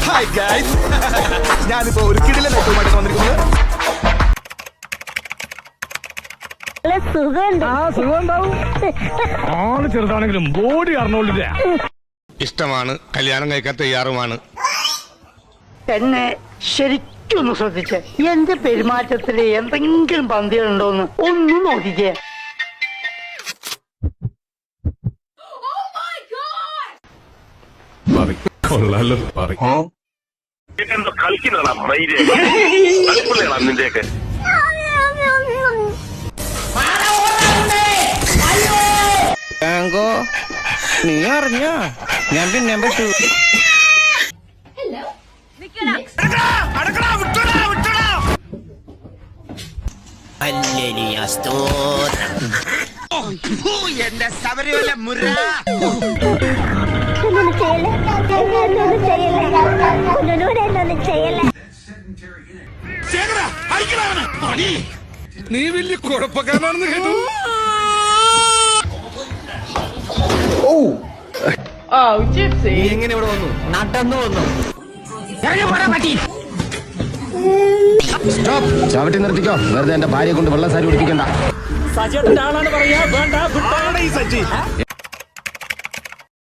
Hi guys, ഞാനിപ്പോ ഒരു കിടിലൻ ഐറ്റവുമായിട്ടാണ് വന്നിരിക്കുന്നത്. ആള് ചെറുതാണെങ്കിലും ബോഡി അറിഞ്ഞോളില്ല. ഇഷ്ടമാണ്, കല്യാണം കഴിക്കാൻ തയ്യാറുമാണ്. എന്നെ ശരിക്കൊന്ന് ശ്രദ്ധിച്ചേ. എന്റെ പെരുമാറ്റത്തില് എന്തെങ്കിലും പന്തികളുണ്ടോന്ന് ഒന്ന് നോക്കിക്കേ. കൊള്ളാലോ നിന്റെയൊക്കെ നീ അറിഞ്ഞ ഞാൻ പിന്നെ പറ്റൂ. എന്റെ ശബരിമല മുര നീ വലിയ കുഴപ്പക്കാരനാണെന്ന് കേട്ടു. എങ്ങനെ ഇവിടെ വന്നു? നടന്നു വന്നു. ചവിട്ടി നിർത്തിക്കോ. വെറുതെ എന്റെ ഭാര്യയെ കൊണ്ട് വെള്ളസാരി കുടിപ്പിക്കണ്ട. സജിയുടെ ആളാണ് പറയാ. വേണ്ട.